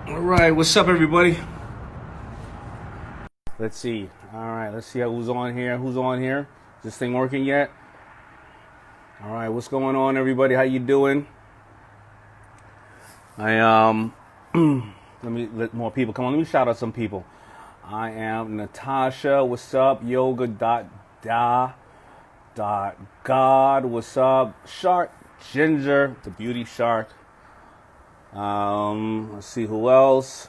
All right, what's up, everybody? Let's see. All right, let's see who's on here. Who's on here? Is this thing working yet? All right, what's going on, everybody? How you doing? Let me let more people come on. Let me shout out some people. I am Natasha. What's up? Yoga.da.god. What's up? Shark Ginger, the beauty shark. Let's see who else.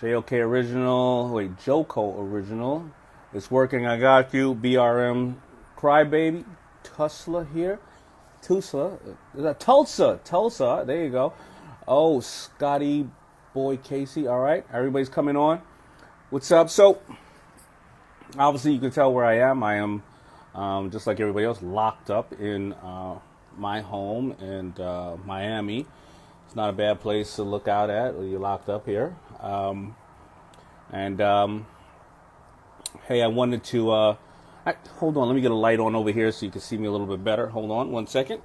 JOK original. Wait, Joko original. It's working. I got you. BRM crybaby. Tusla here. Tulsa. Is that Tulsa? Tulsa. There you go. Oh Scotty, boy Casey. All right. Everybody's coming on. What's up? So, obviously, you can tell where I am. I am, just like everybody else, locked up in my home in Miami. It's not a bad place to look out at. You're locked up here. Hey, I wanted to, hold on, let me get a light on over here so you can see me a little bit better. Hold on 1 second.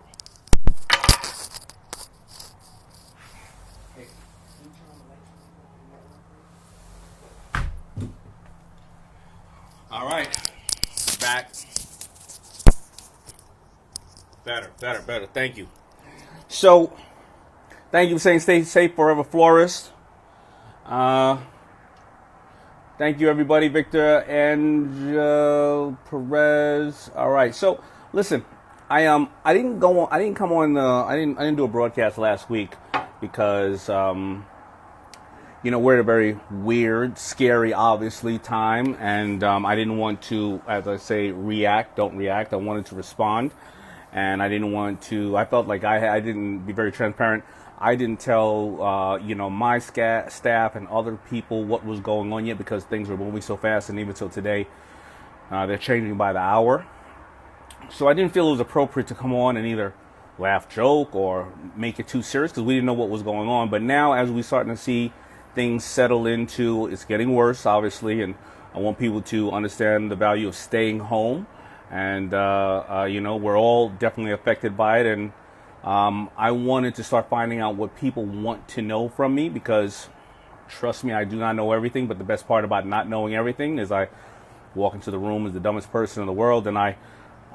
All right, back. Better. Thank you. So, thank you for saying stay safe forever, florist. Thank you, everybody. Victor and Perez. All right. So, listen, I didn't go on. I didn't come on. I didn't do a broadcast last week because we're at a very weird, scary, obviously time, and I didn't want to, as I say, don't react. I wanted to respond, and I didn't want to. I felt like I didn't be very transparent. I didn't tell, my staff and other people what was going on yet because things were moving so fast, and even till today, they're changing by the hour. So I didn't feel it was appropriate to come on and either laugh, joke, or make it too serious because we didn't know what was going on. But now, as we're starting to see things settle into, it's getting worse, obviously, and I want people to understand the value of staying home. And, we're all definitely affected by it, and I wanted to start finding out what people want to know from me because, trust me, I do not know everything, but the best part about not knowing everything is I walk into the room as the dumbest person in the world, and I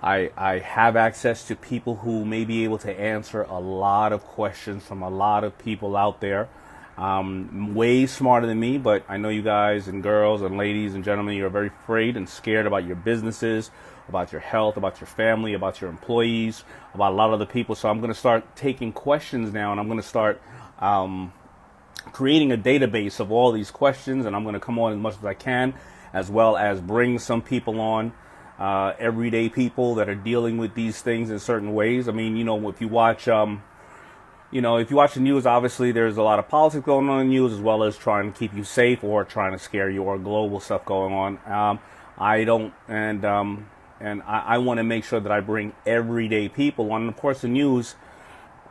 have access to people who may be able to answer a lot of questions from a lot of people out there, way smarter than me, but I know you guys and girls and ladies and gentlemen, you're very afraid and scared about your businesses, about your health, about your family, about your employees, about a lot of other people. So I'm going to start taking questions now, and I'm going to start creating a database of all these questions, and I'm going to come on as much as I can, as well as bring some people on, everyday people that are dealing with these things in certain ways. I mean, if you watch, if you watch the news, obviously there's a lot of politics going on in the news, as well as trying to keep you safe or trying to scare you, or global stuff going on. I don't, and I want to make sure that I bring everyday people on. And of course, the news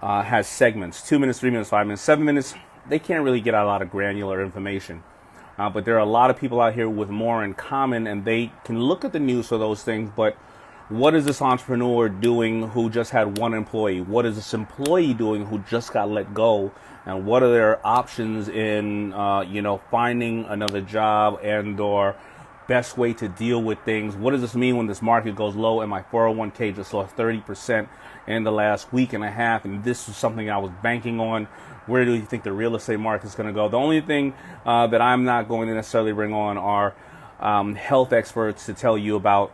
has segments: 2 minutes, 3 minutes, 5 minutes, 7 minutes. They can't really get a lot of granular information. But there are a lot of people out here with more in common, and they can look at the news for those things. But what is this entrepreneur doing who just had one employee? What is this employee doing who just got let go? And what are their options in, finding another job and/or best way to deal with things? What does this mean when this market goes low and my 401k just lost 30% in the last week and a half, and this is something I was banking on? Where do you think the real estate market is going to go? The only thing that I'm not going to necessarily bring on are health experts to tell you about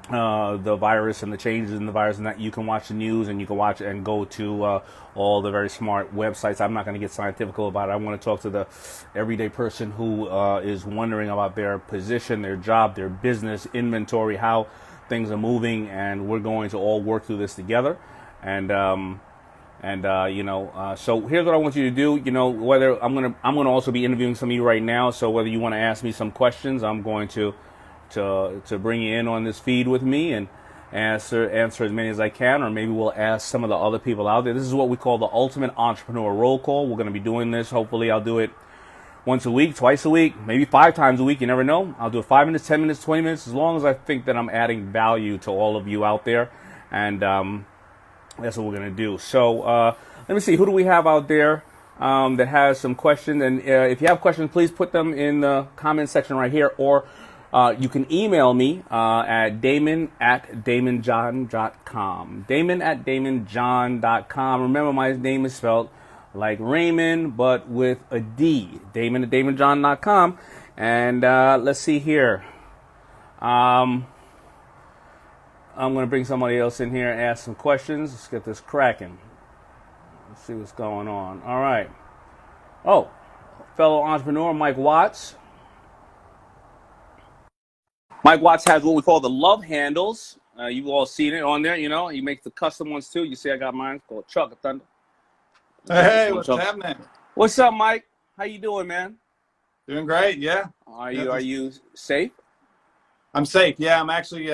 the virus and the changes in the virus, and that you can watch the news and you can watch and go to all the very smart websites. I'm not going to get scientifical about it. I want to talk to the everyday person who is wondering about their position, their job, their business, inventory, how things are moving, and we're going to all work through this together. So here's what I want you to do. Whether I'm gonna also be interviewing some of you right now. So whether you want to ask me some questions, I'm going to bring you in on this feed with me and answer as many as I can, or maybe we'll ask some of the other people out there. This is what we call the ultimate entrepreneur roll call. We're going to be doing this. Hopefully I'll do it once a week, twice a week, maybe 5 times a week. You never know. I'll do it 5 minutes, 10 minutes, 20 minutes, as long as I think that I'm adding value to all of you out there. And that's what we're going to do. So let me see. Who do we have out there? that has some questions. And if you have questions, please put them in the comment section right here, or you can email me at Daymond@daymondjohn.com. Daymond@daymondjohn.com. Remember, my name is spelled like Raymond, but with a D. Daymond@daymondjohn.com. And let's see here. I'm going to bring somebody else in here and ask some questions. Let's get this cracking. Let's see what's going on. All right. Oh, fellow entrepreneur Mike Watts. Mike Watts has what we call the love handles. You've all seen it on there, you know. He makes the custom ones too. You see I got mine. It's called Chuck of Thunder. Hey, what's happening? What's up, Mike? How you doing, man? Doing great, yeah. Are you safe? I'm safe, yeah. I'm actually,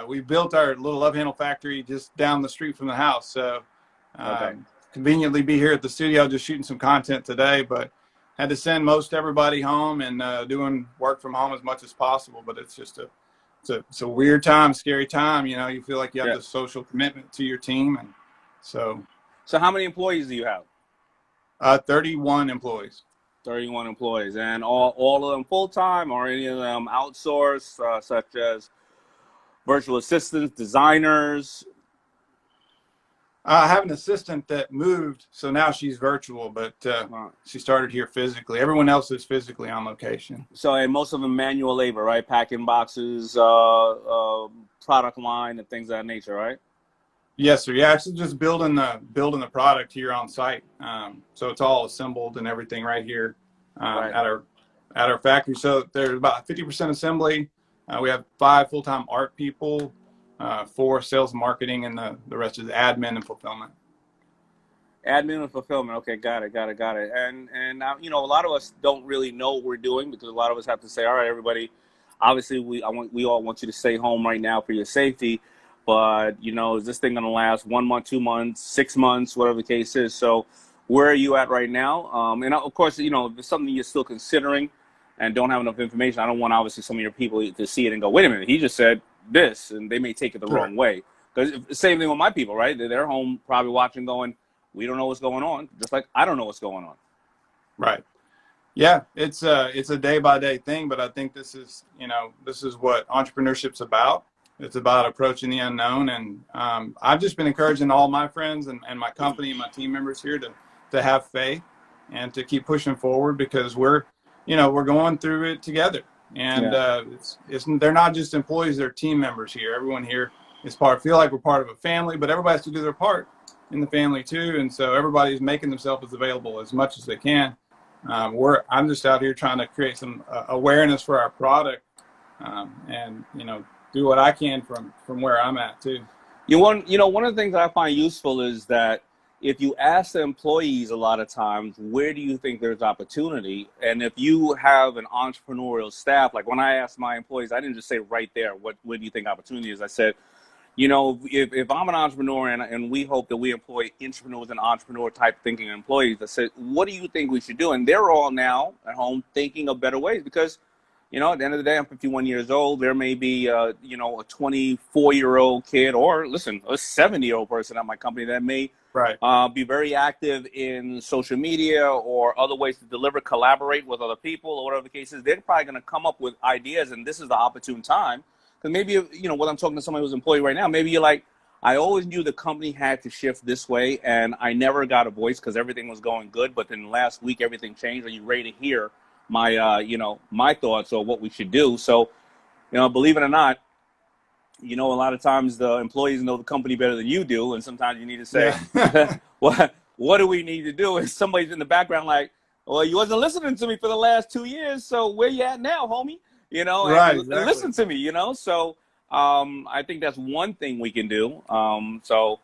we built our little love handle factory just down the street from the house. So conveniently be here at the studio just shooting some content today, but had to send most everybody home and doing work from home as much as possible. But it's just it's a weird time, scary time. You know, you feel like you have this social commitment to your team. And so how many employees do you have? 31 employees. 31 employees, and all of them full-time, or any of them outsourced, such as virtual assistants, designers? I have an assistant that moved, so now she's virtual, but she started here physically. Everyone else is physically on location. So, and most of them manual labor, right? Packing boxes, product line, and things of that nature, right? Yes, sir. Yeah, actually just building the product here on site. So it's all assembled and everything right here at our factory. So there's about 50% assembly. We have 5 full-time art people, 4 sales and marketing, and the rest is admin and fulfillment. Admin and fulfillment. Okay, got it. And you know, a lot of us don't really know what we're doing, because a lot of us have to say, all right, everybody, obviously we all want you to stay home right now for your safety. But, you know, is this thing going to last 1 month, 2 months, 6 months, whatever the case is? So where are you at right now? And, of course, you know, if it's something you're still considering and don't have enough information, I don't want, obviously, some of your people to see it and go, wait a minute, he just said this, and they may take it the wrong way. Because the same thing with my people, right? They're home probably watching going, we don't know what's going on, just like I don't know what's going on. Right. Yeah, it's a day-by-day thing, but I think this is what entrepreneurship's about. It's about approaching the unknown, and I've just been encouraging all my friends and my company and my team members here to have faith and to keep pushing forward, because we're going through it together. And they're not just employees; they're team members here. Everyone here is feel like we're part of a family, but everybody has to do their part in the family too. And so everybody's making themselves available as much as they can. I'm just out here trying to create some awareness for our product, and do what I can from where I'm at too. One of the things that I find useful is that if you ask the employees a lot of times, where do you think there's opportunity? And if you have an entrepreneurial staff, like when I asked my employees, I didn't just say right there, where do you think opportunity is? I said, if I'm an entrepreneur and we hope that we employ entrepreneurs and entrepreneur type thinking employees, I said, what do you think we should do? And they're all now at home thinking of better ways, because at the end of the day, I'm 51 years old. There may be, a 24-year-old kid, or listen, a 70-year-old person at my company that may be very active in social media or other ways to deliver, collaborate with other people, or whatever the case is. They're probably going to come up with ideas, and this is the opportune time. Because maybe, when I'm talking to somebody who's an employee right now, maybe you're like, I always knew the company had to shift this way, and I never got a voice because everything was going good. But then last week, everything changed. Are you ready to hear my my thoughts or what we should do? So believe it or not, a lot of times the employees know the company better than you do, and sometimes you need to say what do we need to do? And somebody's in the background like, well, you wasn't listening to me for the last 2 years, so where you at now, homie? And listen to me. So I think that's one thing we can do. So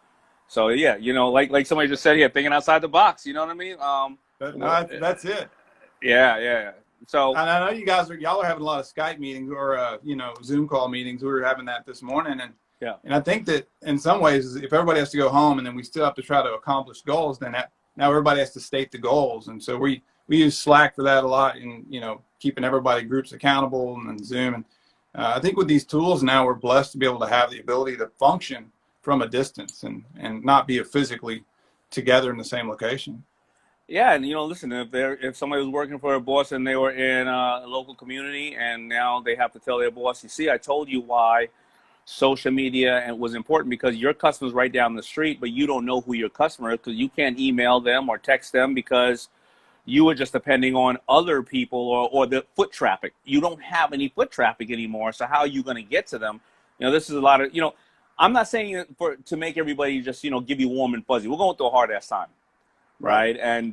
yeah, like somebody just said here, thinking outside the box, you know what I mean? That's it. Yeah. So I know y'all are having a lot of Skype meetings or Zoom call meetings. We were having that this morning, and I think that in some ways, if everybody has to go home and then we still have to try to accomplish goals, then now everybody has to state the goals, and so we use Slack for that a lot, and keeping everybody groups accountable, and Zoom, and I think with these tools now we're blessed to be able to have the ability to function from a distance and not be physically together in the same location. Yeah, and listen, if somebody was working for a boss and they were in a local community and now they have to tell their boss, you see, I told you why social media and was important, because your customer's right down the street, but you don't know who your customer is because you can't email them or text them because you were just depending on other people or the foot traffic. You don't have any foot traffic anymore, so how are you going to get to them? This is a lot of, I'm not saying it to make everybody just, give you warm and fuzzy. We're going through a hard ass time, right? And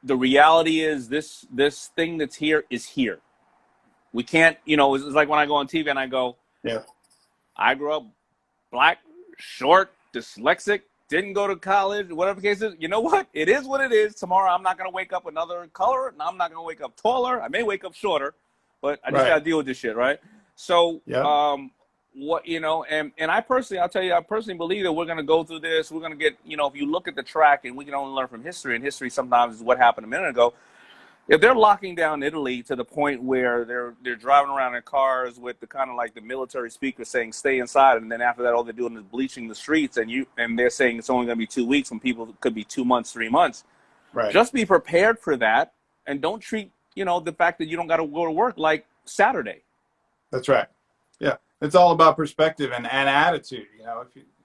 the reality is this thing that's here is here. We can't, it's like when I go on TV and I go, Yeah, I grew up black, short, dyslexic, didn't go to college, whatever the case is. You know what? It is what it is. Tomorrow I'm not going to wake up another color, and I'm not going to wake up taller. I may wake up shorter, but I just got to deal with this shit, right? So, and I personally believe that we're going to go through this. We're going to get, if you look at the track, and we can only learn from history, and history sometimes is what happened a minute ago. If they're locking down Italy to the point where they're driving around in cars with the kind of like the military speaker saying stay inside, and then after that all they're doing is bleaching the streets, and they're saying it's only going to be 2 weeks when people could be 2 months, 3 months. right. Just be prepared for that, and don't treat the fact that you don't got to go to work like Saturday. That's right. Yeah, it's all about perspective and attitude.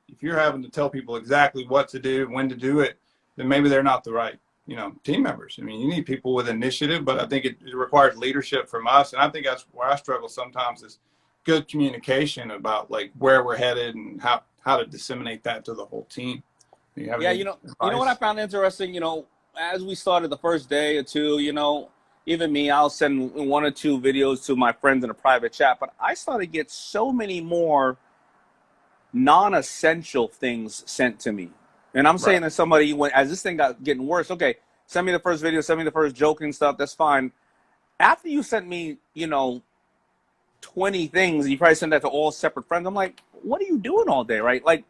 If you're having to tell people exactly what to do, when to do it, then maybe they're not the right team members. I mean, you need people with initiative, but I think it requires leadership from us. And I think that's where I struggle sometimes, is good communication about like where we're headed and how to disseminate that to the whole team. You know what I found interesting, as we started the first day or two, even me, I'll send 1 or 2 videos to my friends in a private chat, but I started to get so many more non-essential things sent to me. And I'm saying to somebody, as this thing got getting worse, okay, send me the first video, send me the first joke and stuff, that's fine. After you sent me, 20 things, you probably send that to all separate friends. I'm like, what are you doing all day, right? Like,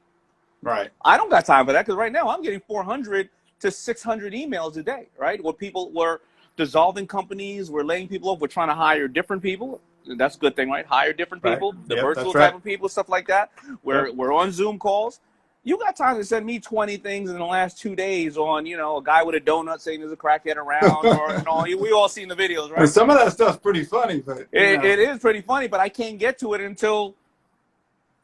I don't got time for that, because right now I'm getting 400 to 600 emails a day, right? Where people were dissolving companies, we're laying people off, we're trying to hire different people. That's a good thing, right? Hire different people, the virtual type of people, stuff like that. We're on Zoom calls. You got time to send me 20 things in the last 2 days on, a guy with a donut saying there's a crackhead around, or we all seen the videos, right? And some of that stuff's pretty funny, but it is pretty funny, but I can't get to it until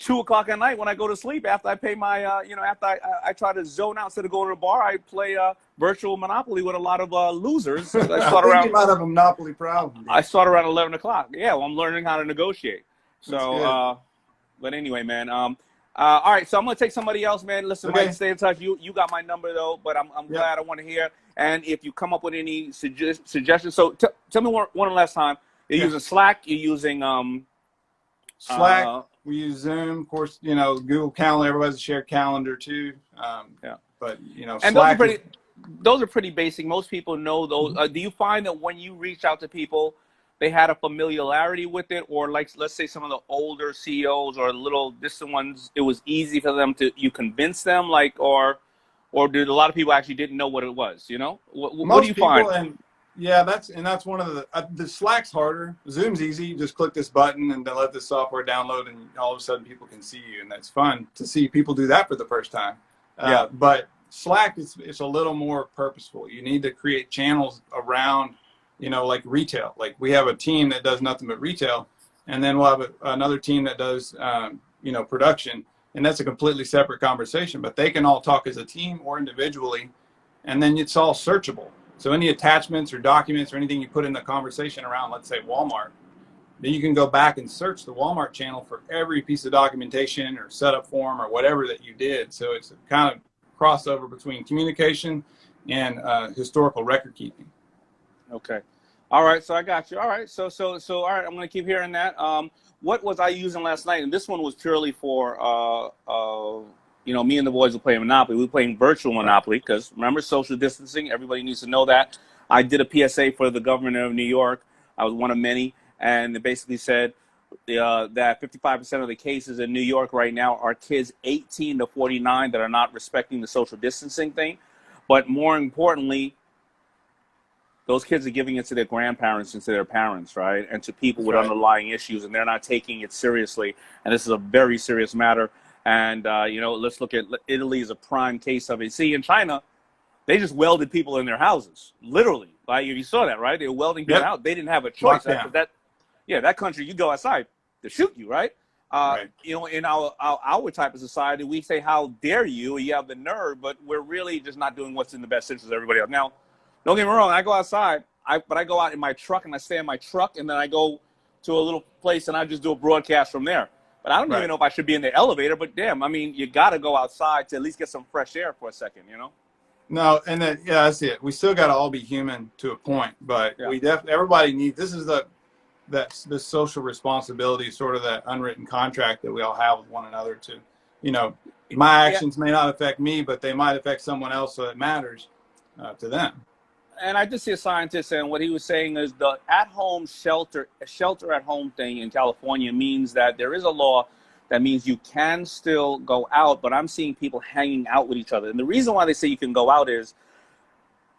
2 o'clock at night when I go to sleep, after I pay my, after I try to zone out. Instead of going to the bar, I play virtual Monopoly with a lot of losers. I think you might have a Monopoly problem. I start around 11 o'clock. Yeah, well, I'm learning how to negotiate. So, but anyway, man, all right, so I'm going to take somebody else, man. Listen, Mike, stay in touch. You got my number, though, but I'm glad. I want to hear. And if you come up with any suggestions, so tell me one last time. You're using Slack. You're using Slack. We use Zoom, of course. Google Calendar. Everybody's a shared calendar too. But and Slack those are pretty basic. Most people know those. Do you find that when you reach out to people, they had a familiarity with it, or like, let's say some of the older CEOs or little distant ones, it was easy for them you convince them, like, or did a lot of people actually didn't know what it was? What do you find? That's one of the Slack's harder. Zoom's easy. You just click this button and then let the software download, and all of a sudden people can see you, and that's fun to see people do that for the first time. But Slack it's a little more purposeful. You need to create channels around, like retail. Like we have a team that does nothing but retail, and then we'll have another team that does production, and that's a completely separate conversation. But they can all talk as a team or individually, and then it's all searchable. So any attachments or documents or anything you put in the conversation around, let's say Walmart, then you can go back and search the Walmart channel for every piece of documentation or setup form or whatever that you did. So it's a kind of crossover between communication and historical record keeping. Okay. All right. So I got you. All right. So all right. I'm going to keep hearing that. What was I using last night? And this one was purely for, me and the boys were playing Monopoly. We were playing virtual Monopoly because, remember, social distancing. Everybody needs to know that. I did a PSA for the governor of New York. I was one of many. And it basically said that 55% of the cases in New York right now are kids 18 to 49 that are not respecting the social distancing thing. But more importantly, those kids are giving it to their grandparents and to their parents, right? And to people with underlying issues, and they're not taking it seriously. And this is a very serious matter. And, let's look at Italy as a prime case of it. See, in China, They just welded people in their houses, literally. Like you saw that, right? They were welding people out. They didn't have a choice. That country, you go outside to shoot you, right? Right. You know, in our type of society, we say, "How dare you? You have the nerve," but we're really just not doing what's in the best interest of everybody else. Now, don't get me wrong. I go outside, but I go out in my truck and I stay in my truck, and then I go to a little place and I just do a broadcast from there. But I don't even know if I should be in the elevator. But damn, I mean, you got to go outside to at least get some fresh air for a second, you know? No, and then that's it. We still got to all be human to a point, but we definitely everybody needs. This is the social responsibility, sort of that unwritten contract that we all have with one another. To, you know, my actions may not affect me, but they might affect someone else, so it matters to them. And I just see a scientist, and what he was saying is the at-home shelter at home thing in California means that there is a law that means you can still go out, but I'm seeing people hanging out with each other. And the reason why they say you can go out is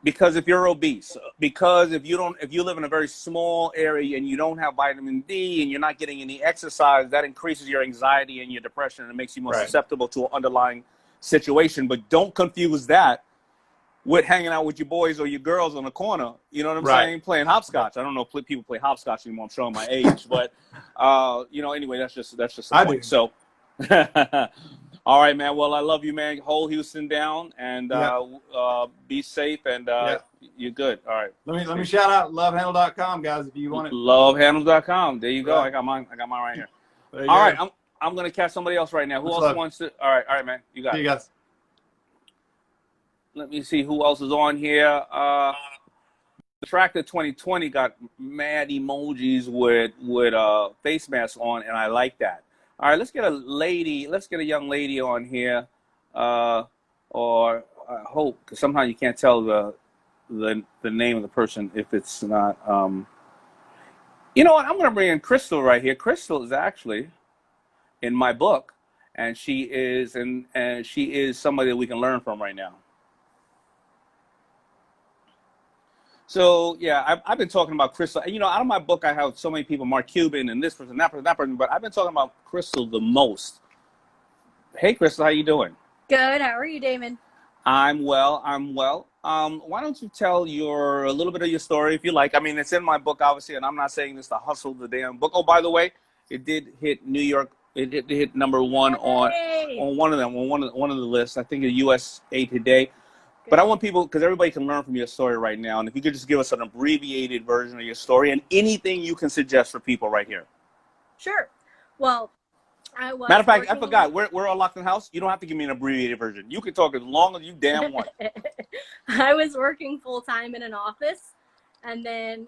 because if you're obese, because if you live in a very small area and you don't have vitamin D and you're not getting any exercise, that increases your anxiety and your depression, and it makes you more susceptible to an underlying situation. But don't confuse that with hanging out with your boys or your girls on the corner, you know what I'm saying? Playing hopscotch. I don't know if people play hopscotch anymore. I'm showing my age, but you know, anyway, that's just the point. So, all right, man. Well, I love you, man. Hold Houston down and be safe, and you're good. All right. Let me shout out lovehandle.com, guys, if you want it. Lovehandle.com. There you go. I got mine right here. All right. I'm gonna catch somebody else right now. Who else wants to? All right, man. You got it. See you guys. Let me see who else is on here. The Tractor 2020 got mad emojis with face masks on, and I like that. All right, let's get a young lady on here, or I hope, because sometimes you can't tell the name of the person if it's not. You know what? I'm gonna bring in Crystal right here. Crystal is actually in my book, and she is somebody that we can learn from right now. So, yeah, I've been talking about Crystal. You know, out of my book, I have so many people, Mark Cuban and this person, that person, but I've been talking about Crystal the most. Hey, Crystal, how you doing? Good. How are you, Daymond? I'm well. Why don't you tell a little bit of your story, if you like? I mean, it's in my book, obviously, and I'm not saying this to hustle the damn book. Oh, by the way, it did hit New York. It hit number one on one of them, on one of the lists. I think the USA Today. But I want people, because everybody can learn from your story right now, and if you could just give us an abbreviated version of your story and anything you can suggest for people right here. Sure. Well, I was. Matter of fact, I forgot. We're all locked in the house. You don't have to give me an abbreviated version. You can talk as long as you damn want. I was working full time in an office, and then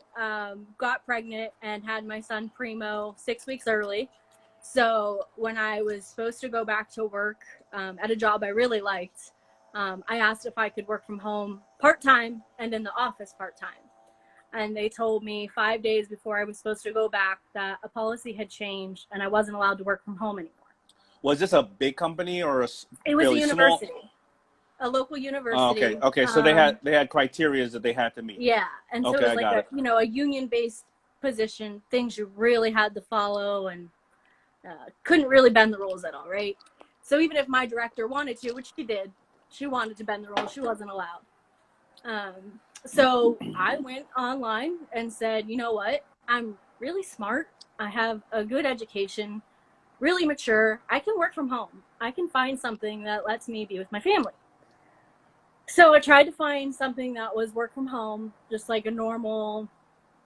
got pregnant and had my son Primo 6 weeks early. So when I was supposed to go back to work at a job I really liked, I asked if I could work from home part-time and in the office part-time. And they told me 5 days before I was supposed to go back that a policy had changed and I wasn't allowed to work from home anymore. Was this a big company or it was a university, small? A local university. Oh, okay. So they had criteria that they had to meet. Yeah, and so it was like a union-based position, things you really had to follow, and couldn't really bend the rules at all, right? So even if my director wanted to, which she did, she wanted to bend the rules, she wasn't allowed. So I went online and said, you know what? I'm really smart. I have a good education, really mature. I can work from home. I can find something that lets me be with my family. So I tried to find something that was work from home, just like a normal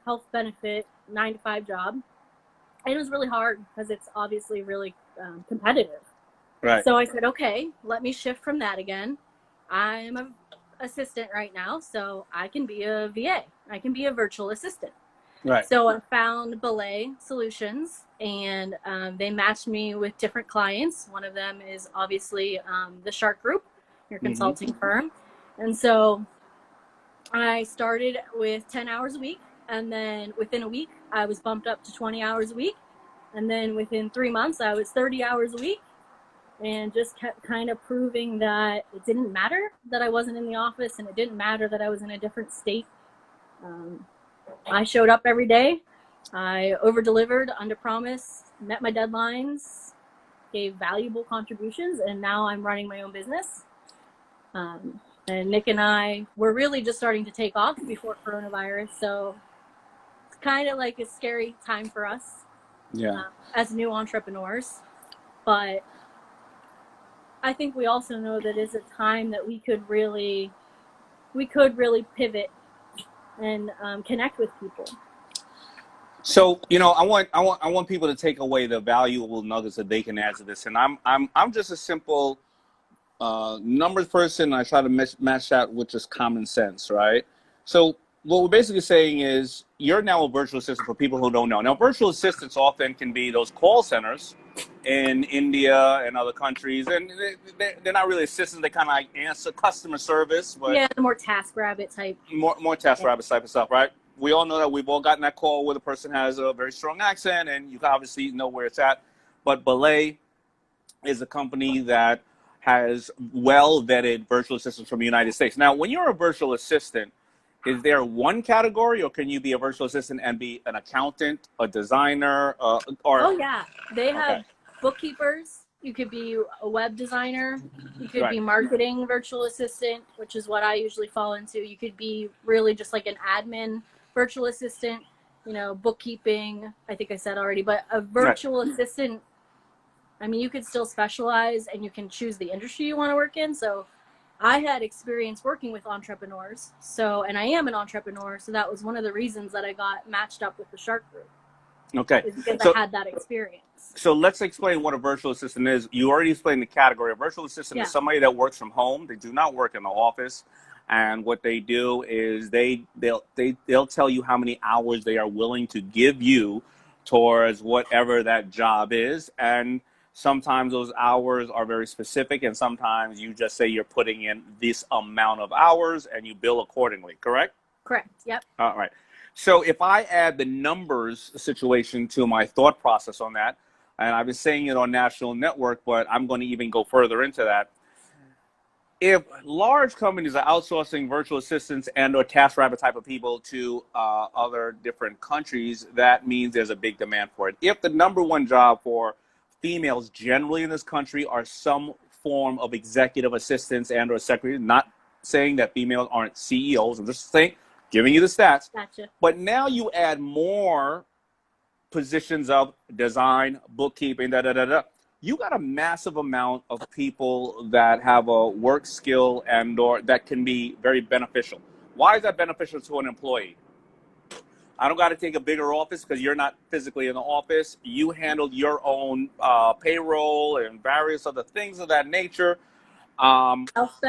health benefit 9-to-5 job. And it was really hard because it's obviously really competitive. Right. So I said, okay, let me shift from that again. I'm an assistant right now, so I can be a VA. I can be a virtual assistant. Right. So I found Belay Solutions, and they matched me with different clients. One of them is obviously the Shark Group, your consulting firm. And so I started with 10 hours a week, and then within a week, I was bumped up to 20 hours a week. And then within 3 months, I was 30 hours a week. And just kept kind of proving that it didn't matter that I wasn't in the office, and it didn't matter that I was in a different state. I showed up every day. I over-delivered, under-promised, met my deadlines, gave valuable contributions, and now I'm running my own business. And Nick and I were really just starting to take off before coronavirus. So it's kind of like a scary time for us as new entrepreneurs. But I think we also know that it's a time that we could really pivot and connect with people. So, you know, I want people to take away the valuable nuggets that they can add to this. And I'm just a simple numbers person. I try to match that with just common sense, right? So what we're basically saying is you're now a virtual assistant for people who don't know. Now, virtual assistants often can be those call centers in India and other countries, and they're not really assistants. They kind of like answer customer service, but yeah, more TaskRabbit type. More TaskRabbit type of stuff, right? We all know that we've all gotten that call where the person has a very strong accent, and you can obviously know where it's at. But Belay is a company that has well-vetted virtual assistants from the United States. Now, when you're a virtual assistant, is there one category, or can you be a virtual assistant and be an accountant, a designer, or? Oh yeah, they have bookkeepers. You could be a web designer. You could be marketing virtual assistant, which is what I usually fall into. You could be really just like an admin virtual assistant, you know, bookkeeping. I think I said already, but a virtual assistant. I mean, you could still specialize, and you can choose the industry you want to work in. So I had experience working with entrepreneurs. And I am an entrepreneur. So that was one of the reasons that I got matched up with the Shark Group. Okay. Is because I had that experience. So let's explain what a virtual assistant is. You already explained the category. A virtual assistant is somebody that works from home. They do not work in the office. And what they do is they'll tell you how many hours they are willing to give you towards whatever that job is. And sometimes those hours are very specific, and sometimes you just say you're putting in this amount of hours and you bill accordingly, correct? Correct, yep. All right. So if I add the numbers situation to my thought process on that, and I've been saying it on national network, but I'm going to even go further into that. If large companies are outsourcing virtual assistants and or TaskRabbit type of people to other different countries, that means there's a big demand for it. If the number one job for females generally in this country are some form of executive assistants and or secretaries, not saying that females aren't CEOs, I'm just saying, giving you the stats. Gotcha. But now you add more positions of design, bookkeeping, you got a massive amount of people that have a work skill and or that can be very beneficial. Why is that beneficial to an employee? I don't got to take a bigger office because you're not physically in the office. You handle your own payroll and various other things of that nature. Health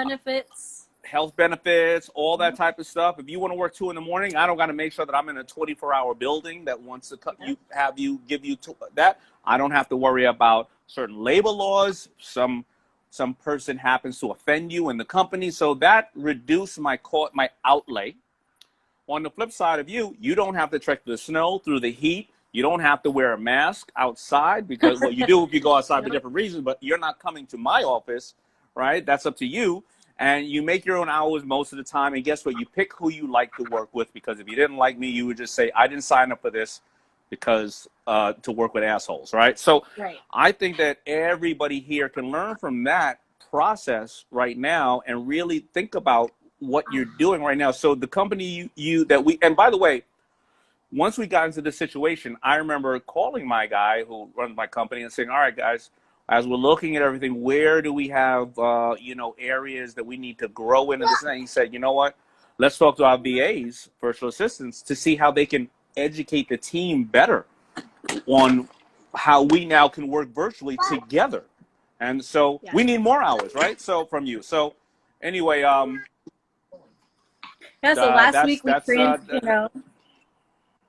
benefits, all that type of stuff. If you want to work 2 a.m, I don't got to make sure that I'm in a 24-hour building that wants to give you that. I don't have to worry about certain labor laws. Some person happens to offend you in the company, so that reduced my outlay. On the flip side of you don't have to trek through the snow, through the heat. You don't have to wear a mask outside because you do if you go outside for different reasons, but you're not coming to my office, right? That's up to you. And you make your own hours most of the time. And guess what? You pick who you like to work with, because if you didn't like me, you would just say, I didn't sign up for this because to work with assholes, right? So I think that everybody here can learn from that process right now and really think about what you're doing right now. So the company and by the way, once we got into this situation, I remember calling my guy who runs my company and saying, all right, guys, as we're looking at everything, where do we have, areas that we need to grow in? And this and that. He said, you know what? Let's talk to our VAs, virtual assistants, to see how they can educate the team better on how we now can work virtually together. And so we need more hours, right? So from you. So anyway, so last week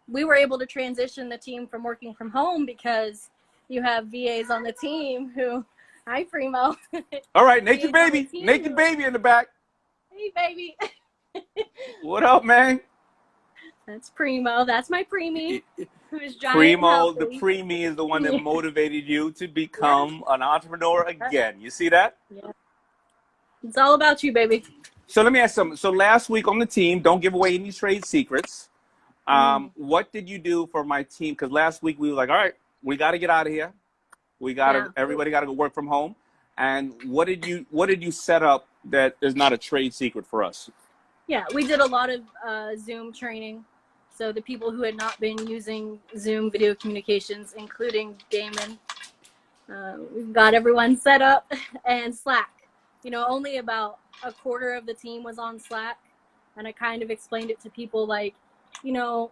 we were able to transition the team from working from home because you have VAs on the team who, hi Primo. All right, naked baby in the back. Hey baby. What up, man? That's Primo. That's my preemie. Who's giant Primo, the preemie is the one that motivated you to become an entrepreneur again. You see that? Yeah. It's all about you, baby. So let me ask something. So last week on the team, don't give away any trade secrets. What did you do for my team? Because last week we were like, all right, we got to get out of here. Everybody got to go work from home. And what did you set up that is not a trade secret for us? Yeah, we did a lot of Zoom training. So the people who had not been using Zoom video communications, including Daymond, we've got everyone set up, and Slack. You know, only about a quarter of the team was on Slack, and I kind of explained it to people like, you know,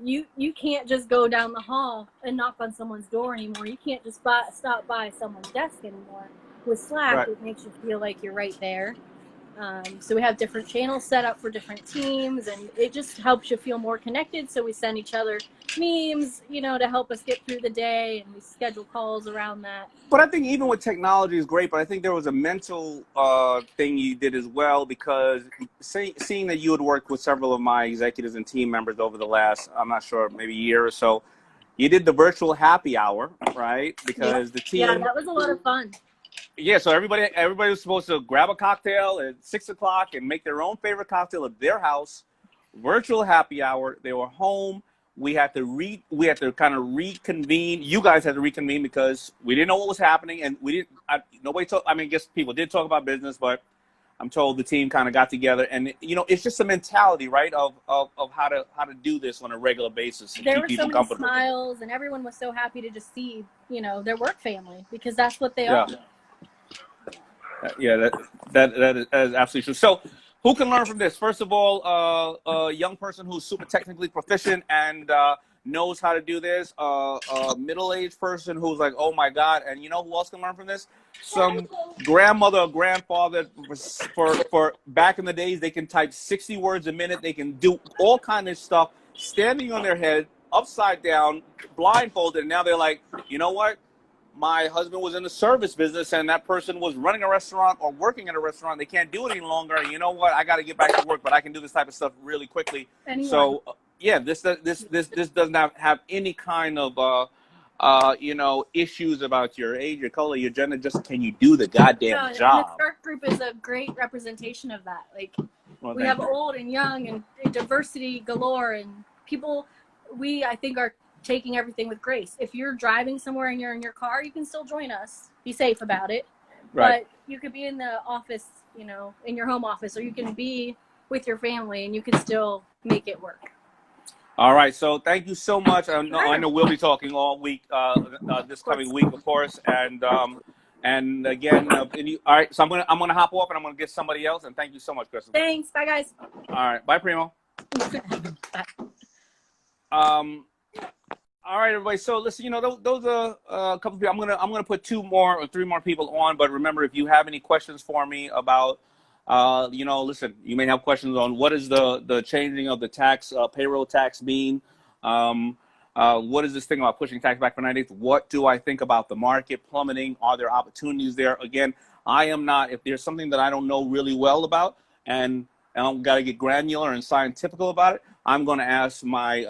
you can't just go down the hall and knock on someone's door anymore. You can't just stop by someone's desk anymore. With Slack, Right. it makes you feel like you're right there. So we have different channels set up for different teams, and it just helps you feel more connected. So we send each other memes, you know, to help us get through the day, and we schedule calls around that. But I think even with technology is great, but I think there was a mental thing you did as well, because seeing that you had worked with several of my executives and team members over the last, I'm not sure, maybe a year or so, you did the virtual happy hour, right? Because the team... Yeah, that was a lot of fun. Yeah, so everybody was supposed to grab a cocktail at 6 o'clock and make their own favorite cocktail at their house. Virtual happy hour. They were home. We had to kind of reconvene. You guys had to reconvene because we didn't know what was happening, and nobody talked. I mean, I guess people did talk about business, but I'm told the team kind of got together, and you know, it's just a mentality, right, of how to do this on a regular basis and there keep were people so many comfortable. smiles, and everyone was so happy to just see, you know, their work family, because that's what they Yeah. are. Yeah, that is absolutely true. So, who can learn from this? First of all, a young person who's super technically proficient and knows how to do this. A middle-aged person who's like, oh my God. And you know who else can learn from this? Some grandmother or grandfather for back in the days, they can type 60 words a minute. They can do all kind of stuff, standing on their head, upside down, blindfolded. And now they're like, you know what? My husband was in the service business, and that person was running a restaurant or working at a restaurant. They can't do it any longer. You know what? I got to get back to work, but I can do this type of stuff really quickly. Anyone. So, yeah, this does not have any kind of you know, issues about your age, your color, your gender. Just can you do the goddamn job? And the Shark Group is a great representation of that. Like, Well, we have old and young and diversity galore, and people, I think, are taking everything with grace. If you're driving somewhere and you're in your car, you can still join us. Be safe about it. Right. But you could be in the office, you know, in your home office, or you can be with your family, and you can still make it work. All right. So thank you so much. I know we'll be talking all week, this coming week, of course. And again, all right. So I'm gonna hop off, and I'm gonna get somebody else. And thank you so much, Crystal. Thanks. Bye, guys. All right. Bye, Primo. Bye. All right, everybody. So listen, you know, those are a couple of people. I'm gonna put 2 more or 3 more people on. But remember, if you have any questions for me about, you know, listen, you may have questions on what is the changing of the tax, payroll tax mean. What is this thing about pushing tax back for 90 days? What do I think about the market plummeting? Are there opportunities there? Again, I am not. If there's something that I don't know really well about, and I've got to get granular and scientifical about it, I'm going to ask my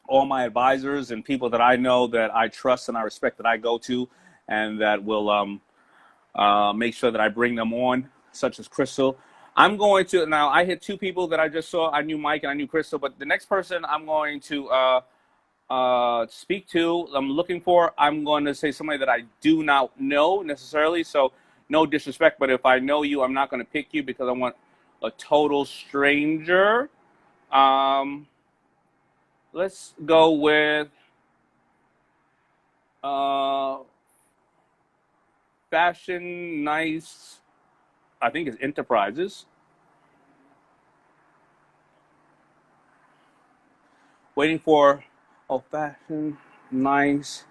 all my advisors and people that I know that I trust and I respect that I go to, and that will make sure that I bring them on, such as Crystal. I'm going to, now I hit 2 people that I just saw. I knew Mike and I knew Crystal, but the next person I'm going to speak to, I'm looking for, I'm going to say somebody that I do not know necessarily. So no disrespect, but if I know you, I'm not going to pick you because I want a total stranger. Let's go with Fashion Nice, I think it's Enterprises. Waiting for, Fashion Nice.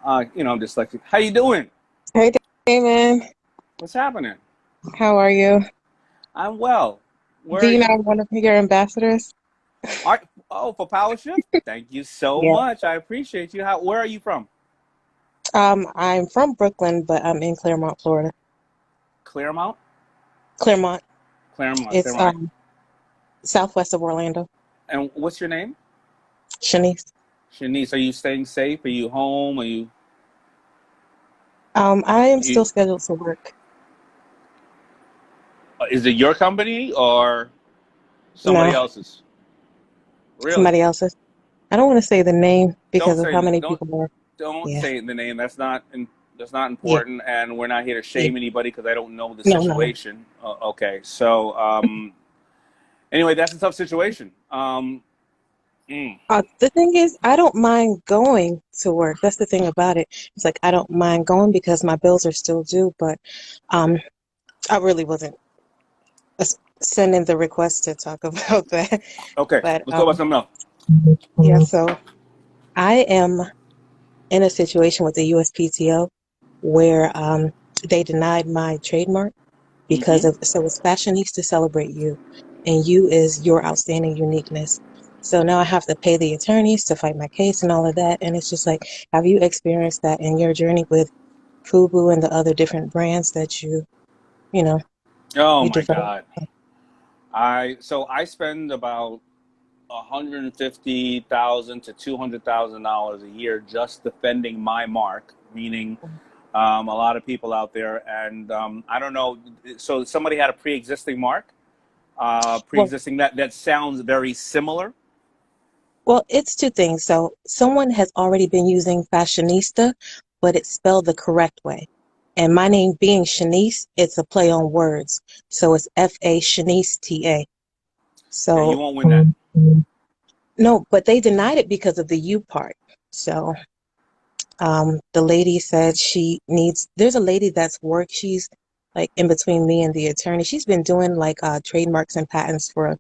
You know, I'm dyslexic. How you doing? Hey, Daymond. What's happening? How are you? I'm well. Where Do are you you? know one of your ambassadors? For Power Shift? Thank you so Yeah. much. I appreciate you. Where are you from? I'm from Brooklyn, but I'm in Claremont, Florida. Claremont? Claremont. It's Claremont. southwest of Orlando. And what's your name? Shanice. Shanice, are you staying safe? Are you home? Are you? I am still scheduled to work. Is it your company or somebody No, else's? Really? somebody else's. I don't want to say the name because Don't of say how many don't people are. don't Yeah. say the name. That's not That's not Yeah, important, and we're not here to yeah. shame anybody because I don't know the No, no, no. situation. Okay, so anyway, that's a tough situation. Mm. The thing is, I don't mind going to work. That's the thing about it. It's like I don't mind going because my bills are still due, but um, I really wasn't sending the request to talk about that. Okay, But let's talk about something else. yeah, so I am in a situation with the USPTO where they denied my trademark because Hmm. of, so it's fashionista to celebrate you, and you is your outstanding uniqueness. So now I have to pay the attorneys to fight my case and all of that. And it's just like, have you experienced that in your journey with FUBU and the other different brands that you know, Oh you my develop? God. I spend about $150,000 to $200,000 a year just defending my mark, meaning a lot of people out there, and I don't know. So somebody had a pre-existing mark, Well, pre-existing that sounds very similar. well, it's two things. So someone has already been using fashionista, but it's spelled the correct way. And my name being Shanice, it's a play on words. So it's F-A Shanice T-A. Yeah, you So won't win that. no, but they denied it because of the U part. So the lady said there's a lady she's like in between me and the attorney. She's been doing like trademarks and patents for,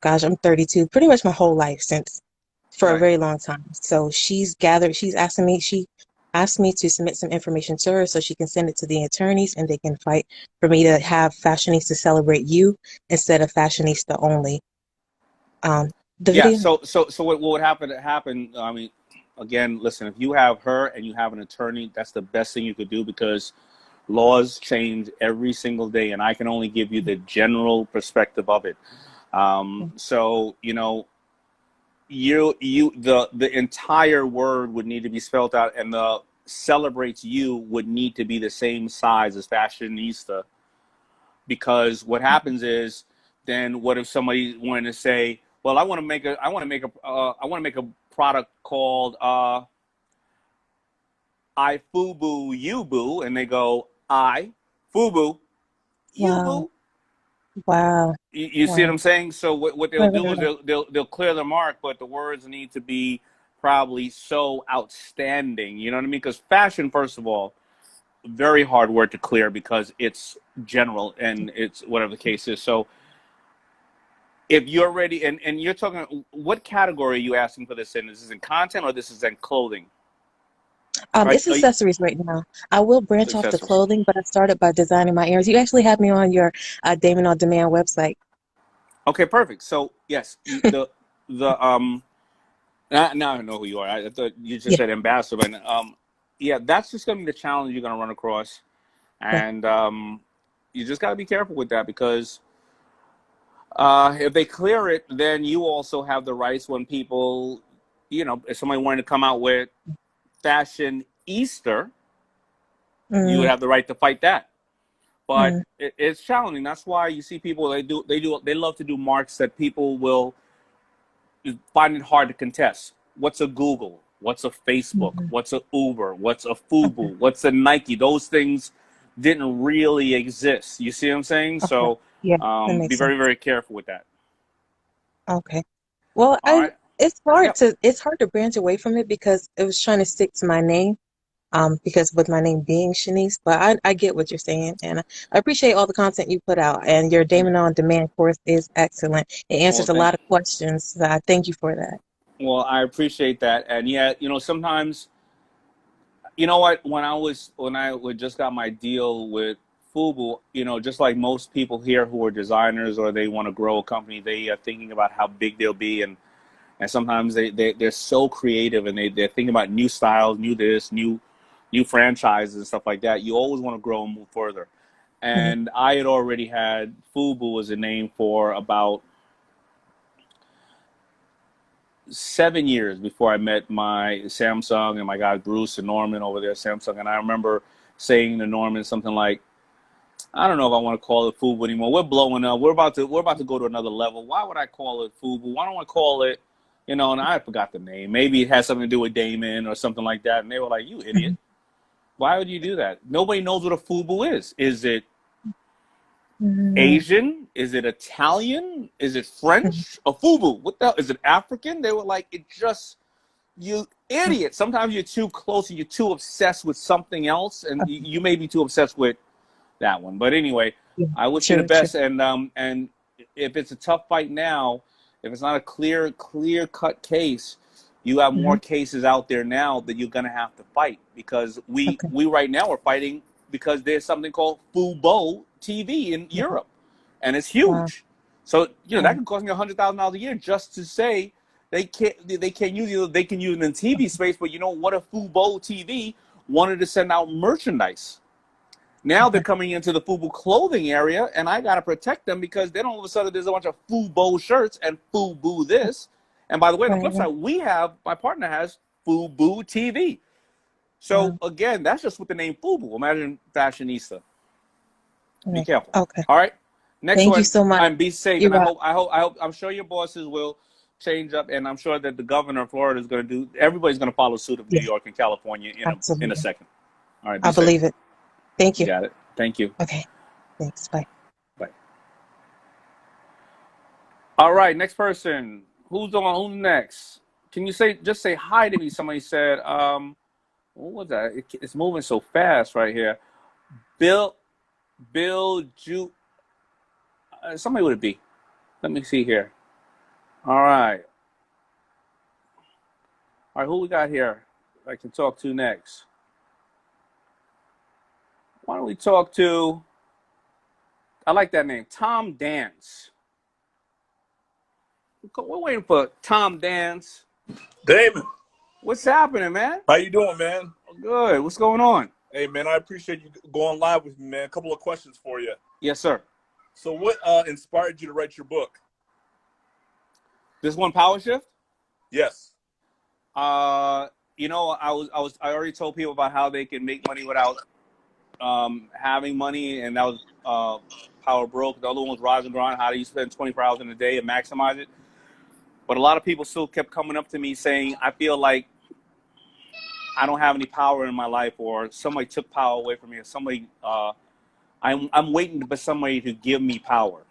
gosh, I'm 32, pretty much my whole life for a Right. very long time. So she asked me to submit some information to her so she can send it to the attorneys and they can fight for me to have fashionista celebrate you instead of fashionista only. The Yeah. video, So what would happen? I mean, again, listen. If you have her and you have an attorney, that's the best thing you could do because laws change every single day, and I can only give you the general perspective of it. So the entire word would need to be spelled out, and the celebrates you would need to be the same size as fashionista, because what happens is, then what if somebody wanted to say, well, I want to make a product called I Fubu You Boo, and they go I Fubu You wow, Boo. wow, You see what wow. I'm saying? So what they'll Right, right, do is right. they'll clear the mark, but the words need to be probably so outstanding. You know what I mean? Because fashion, first of all, very hard word to clear because it's general and it's whatever the case is. So if you're ready, and you're talking, what category are you asking for this in? Is this in content or this is in clothing? It's Are you, accessories right now. I will branch off to accessories. clothing, but I started by designing my ears. You actually have me on your Daymond on Demand website. Okay, perfect. So yes, the now I know who you are. I thought you just Yeah, said ambassador, but yeah, that's just gonna be the challenge you're gonna run across, yeah. and you just gotta be careful with that because if they clear it, then you also have the rights when people, if somebody wanted to come out with fashion Easter, you would Mm, have the right to fight that. But mm, it's challenging. That's why you see people they love to do marks that people will find it hard to contest. What's a Google? What's a Facebook? mhm. What's a Uber? What's a Okay, Fubu? What's a Nike? Those things didn't really exist. You see what I'm saying? okay. So Yeah, that be makes very, sense. very careful with that. Okay. Well, All right. Yep. it's hard to branch away from it because it was trying to stick to my name. Because with my name being Shanice, but I get what you're saying, and I appreciate all the content you put out. And your Damon on Demand course is excellent. It Well, answers a lot of questions. So I thank you for that. well, I appreciate that. And yeah, sometimes, you know what, when I just got my deal with Fubu, just like most people here who are designers or they want to grow a company, they are thinking about how big they'll be, and sometimes they're so creative and they're thinking about new styles, new this, new franchises and stuff like that. You always want to grow and move further. Mhm, And I had already had Fubu as a name for about 7 years before I met my Samsung and my guy Bruce and Norman over there at Samsung. And I remember saying to Norman something like, I don't know if I want to call it Fubu anymore. We're blowing up. We're about to go to another level. Why would I call it Fubu? Why don't I call it, and I forgot the name. Maybe it has something to do with Damon or something like that. And they were like, you idiot. mhm. Why would you do that? Nobody knows what a FUBU is. Is it Mm, Asian? Is it Italian? Is it French? A FUBU. What the hell? Is it African? They were like, it just, you idiot. Sometimes you're too close and you're too obsessed with something else, and you may be too obsessed with that one. But anyway, yeah, I wish you the true, true. best. And if it's a tough fight now, if it's not a clear cut case, you have more Hmm. cases out there now that you're gonna have to fight, because we Okay. right now are fighting because there's something called Fubo TV in Mhm. Europe, and it's Wow. huge. So that Wow. could cost me $100,000 a year just to say they can't use it. They can use it in TV space, but you know what? A Fubo TV wanted to send out merchandise. Now they're Okay. coming into the FUBU clothing area, and I got to protect them, because then all of a sudden there's a bunch of FUBO shirts and FUBU this. And by the way, on the Right, flip right. side, my partner has FUBU TV. So Wow. again, that's just with the name FUBU. Imagine fashionista. Be Right. careful. Okay. All right. Next Thank you one, so much. and be safe. You're And welcome. I'm sure your bosses will change up, and I'm sure that the governor of Florida is going to do. Everybody's going to follow suit of New Yeah, York and California in a absolutely. second. All right. Be I safe. believe it. Thank You you. got it. Thank you. Okay. Thanks. Bye. Bye. All right, next person. Who's on? Who's next? Can you just say hi to me? Somebody said, what was that? It's moving so fast right here. Bill Ju. Somebody with a B. Let me see here. All right. All right, who we got here I can talk to next? Why don't we talk to, I like that name, Tom Dance. We're waiting for Tom Dance. Daymond, What's happening, man? how you doing, man? Good. What's going on? Hey, man, I appreciate you going live with me, man. A couple of questions for you. Yes, sir. So what inspired you to write your book? This one, Power Shift? Yes. I already told people about how they can make money without having money, and that was Power Broke. The other one was Rise and Grind, how do you spend 24 hours in a day and maximize it. But a lot of people still kept coming up to me saying, I feel like I don't have any power in my life, or somebody took power away from me, or somebody, I'm waiting for somebody to give me power.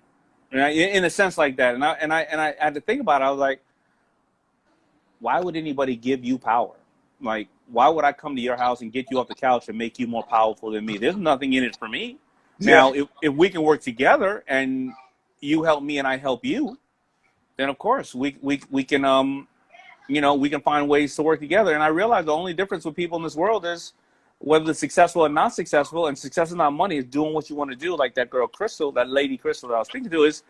In a sense like that. And I had to think about it. I was like, why would anybody give you power? Like, why would I come to your house and get you off the couch and make you more powerful than me? There's nothing in it for me. Yeah. Now, if we can work together and you help me and I help you, then of course we can we can find ways to work together. And I realize the only difference with people in this world is whether they're successful or not successful, and success is not money, is doing what you want to do. Like that girl Crystal, that lady Crystal that I was speaking to, it's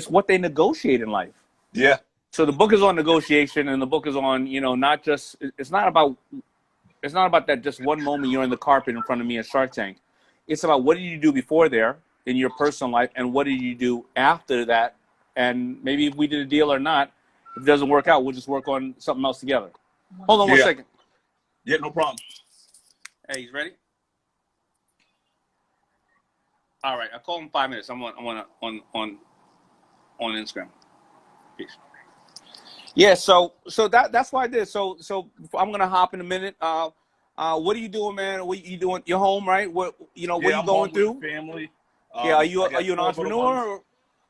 what they negotiate in life. Yeah. So the book is on negotiation, and the book is on, not just, it's not about that just one moment you're in the carpet in front of me at Shark Tank. It's about what did you do before there in your personal life, and what did you do after that. And maybe if we did a deal or not, if it doesn't work out, we'll just work on something else together. Hold on one second. Yeah, no problem. Hey, he's ready? All right, I'll call him 5 minutes. I'm on Instagram. Peace. Yeah, so that's why I did. So I'm gonna hop in a minute. What are you doing, man? What you doing? You're home, right? What are you I'm going home through? With family. Yeah, are you an entrepreneur?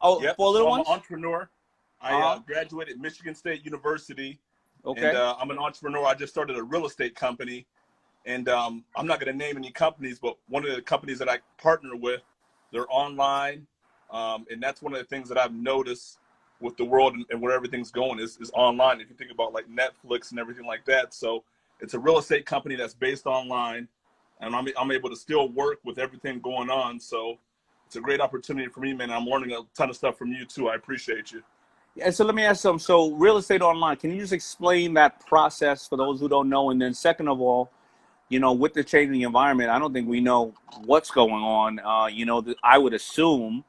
Yep. 4 little So ones? I'm an entrepreneur. I graduated Michigan State University. Okay. And I'm an entrepreneur. I just started a real estate company, and I'm not going to name any companies, but one of the companies that I partner with, they're online, and that's one of the things that I've noticed with the world and where everything's going is online. If you think about like Netflix and everything like that, so it's a real estate company that's based online, and I'm able to still work with everything going on. So it's a great opportunity for me, man. I'm learning a ton of stuff from you too. I appreciate you. Yeah, so let me ask something. So real estate online, can you just explain that process for those who don't know? And then second of all, with the changing environment, I don't think we know what's going on. I would assume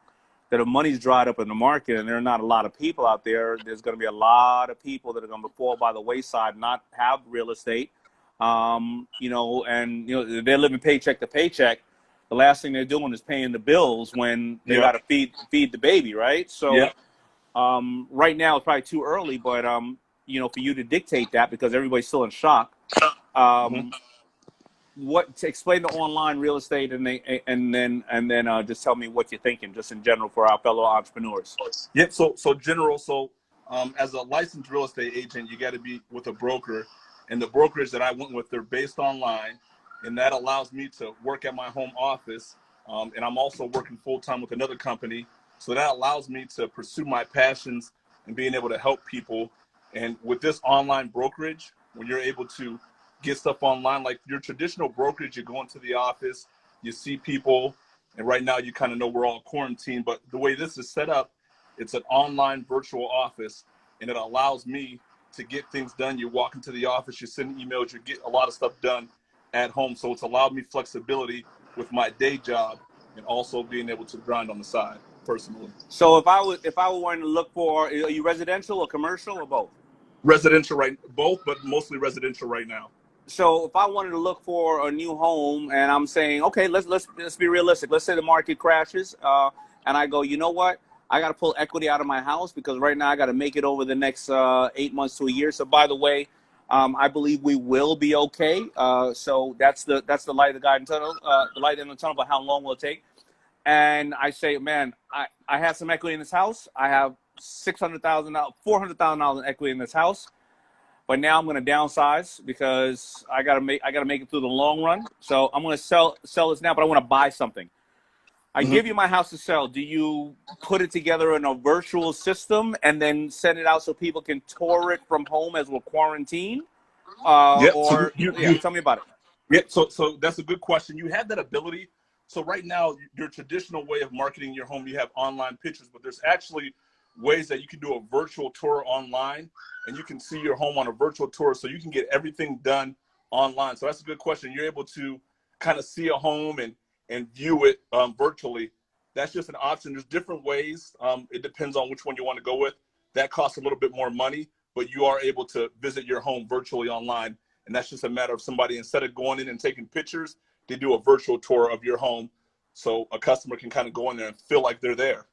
that if money's dried up in the market and there are not a lot of people out there, there's going to be a lot of people that are going to fall by the wayside, not have real estate, and they're living paycheck to paycheck. The last thing they're doing is paying the bills when they got to feed the baby, right? So right now it's probably too early, but for you to dictate that because everybody's still in shock. to explain the online real estate, and then just tell me what you're thinking, just in general, for our fellow entrepreneurs. Yep. So general. As a licensed real estate agent, you got to be with a broker, and the brokerage that I went with, they're based online, and that allows me to work at my home office. And I'm also working full time with another company, so that allows me to pursue my passions and being able to help people. And with this online brokerage, when you're able to get stuff online, like your traditional brokerage, you go into the office, you see people, and right now you kind of know we're all quarantined, but the way this is set up, it's an online virtual office, and it allows me to get things done. You walk into the office, you send emails, you get a lot of stuff done at home. So it's allowed me flexibility with my day job and also being able to grind on the side personally. So if I were wanting to look for, are you residential or commercial or both? Residential, right? Both, but mostly residential right now. So if I wanted to look for a new home, and I'm saying, okay, let's be realistic. Let's say the market crashes, and I go, you know what? I got to pull equity out of my house because right now I got to make it over the next 8 months to a year. So by the way, I believe we will be okay. So that's the light of the tunnel, the light in the tunnel. But how long will it take? And I say, man, I have some equity in this house. I have $400,000 in equity in this house. But now I'm going to downsize because I got to make it through the long run. So I'm going to sell this now, but I want to buy something. I give you my house to sell. Do you put it together in a virtual system and then send it out so people can tour it from home as we're quarantined? Yep. Or tell me about it. Yep. So that's a good question. You have that ability. So right now, your traditional way of marketing your home, you have online pictures, but there's actually ways that you can do a virtual tour online, and you can see your home on a virtual tour, so you can get everything done online. So that's a good question. You're able to kind of see a home and view it virtually. That's just an option. There's different ways. It depends on which one you want to go with. That costs a little bit more money, but you are able to visit your home virtually online. And that's just a matter of somebody, instead of going in and taking pictures, they do a virtual tour of your home, so a customer can kind of go in there and feel like they're there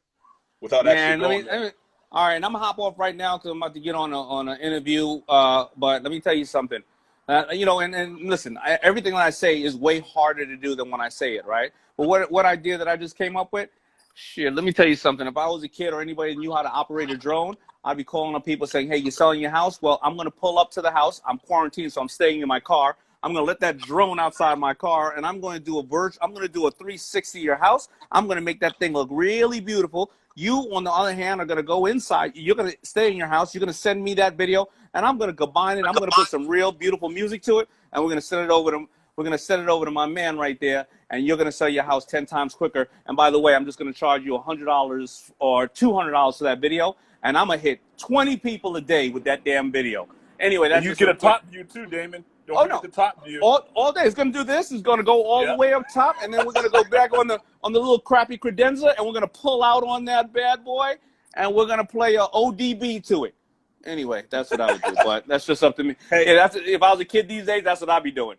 without actually going there. All right, and I'm going to hop off right now because I'm about to get on an interview. But let me tell you something. And listen, everything that I say is way harder to do than when I say it, right? But what idea that I just came up with, shit, let me tell you something. If I was a kid or anybody knew how to operate a drone, I'd be calling up people saying, hey, you're selling your house? Well, I'm going to pull up to the house. I'm quarantined, so I'm staying in my car. I'm going to let that drone outside my car, and I'm going to do a 360 of your house. I'm going to make that thing look really beautiful. You, on the other hand, are going to go inside. You're going to stay in your house. You're going to send me that video, and I'm going to combine it. I'm going to put some real beautiful music to it, and we're going to send it over to We're going to send it over to my man right there, and you're going to sell your house 10 times quicker. And by the way, I'm just going to charge you $100 or $200 for that video, and I'm going to hit 20 people a day with that damn video. Anyway, that's and you get a top view too, Daymond. Don't forget the top view. All day. It's going to do this. It's going to go all the way up top, and then we're going to go back on the little crappy credenza, and we're going to pull out on that bad boy, and we're going to play a ODB to it. Anyway, that's what I would do, but that's just up to me. Hey, if I was a kid these days, that's what I'd be doing.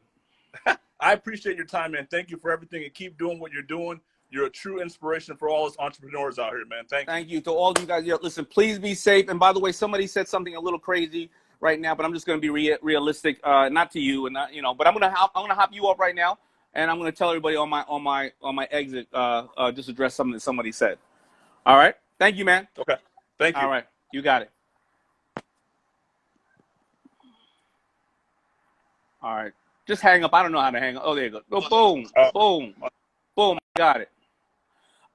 I appreciate your time, man. Thank you for everything, and keep doing what you're doing. You're a true inspiration for all us entrepreneurs out here, man. Thank you to all of you guys. Listen, please be safe. And by the way, somebody said something a little crazy right now, but I'm just going to be realistic, not to you, and not, but I'm going to hop you up right now, and I'm going to tell everybody on my exit, just address something that somebody said. All right. Thank you, man. Okay. Thank you. All right. You got it. All right. Just hang up. I don't know how to hang up. Oh, there you go. Go, boom, boom, boom. Got it.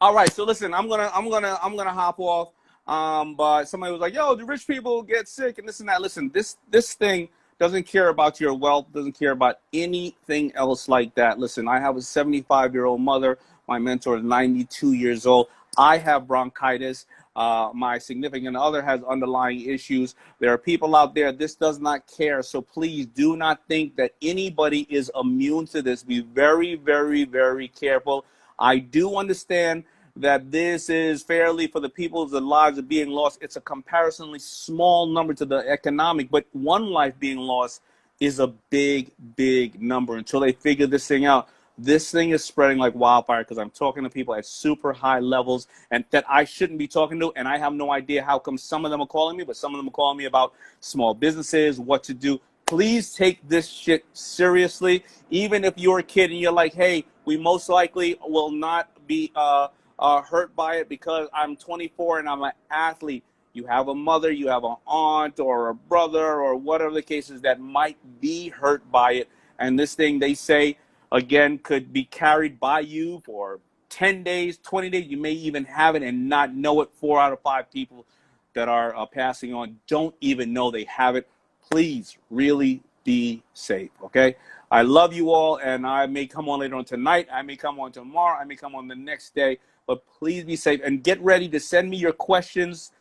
All right. So listen, I'm gonna hop off. But somebody was like, "Yo, the rich people get sick and this and that." Listen, this thing doesn't care about your wealth. Doesn't care about anything else like that. Listen, I have a 75-year-old mother. My mentor is 92 years old. I have bronchitis. My significant other has underlying issues. There are people out there, this does not care. So please do not think that anybody is immune to this. Be very, very, very careful. I do understand that this is fairly for the people's lives are being lost. It's a comparatively small number to the economic, but one life being lost is a big, big number until they figure this thing out. This thing is spreading like wildfire because I'm talking to people at super high levels and that I shouldn't be talking to, and I have no idea how come some of them are calling me, but some of them are calling me about small businesses, what to do. Please take this shit seriously. Even if you're a kid and you're like, hey, we most likely will not be hurt by it because I'm 24 and I'm an athlete. You have a mother, you have an aunt or a brother or whatever the case is that might be hurt by it. And this thing, they say, again, could be carried by you for 10 days, 20 days. You may even have it and not know it. 4 out of 5 people that are passing on don't even know they have it. Please really be safe, okay? I love you all, and I may come on later on tonight. I may come on tomorrow. I may come on the next day. But please be safe and get ready to send me your questions.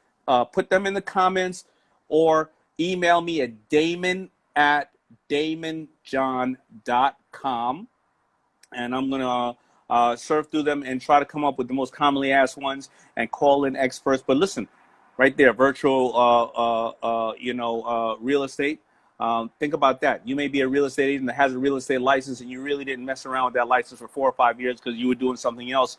Put them in the comments or email me at daymondjohn.com. And I'm going to surf through them and try to come up with the most commonly asked ones and call in experts. But listen, right there, virtual, real estate. Think about that. You may be a real estate agent that has a real estate license and you really didn't mess around with that license for 4 or 5 years because you were doing something else.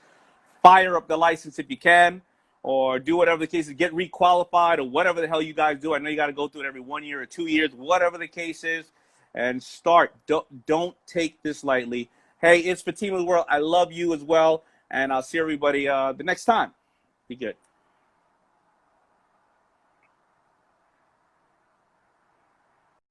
Fire up the license if you can, or do whatever the case is, get requalified or whatever the hell you guys do. I know you got to go through it every 1 year or 2 years, whatever the case is, and start. Don't take this lightly. Hey, it's Fatima's World. I love you as well, and I'll see everybody the next time. Be good.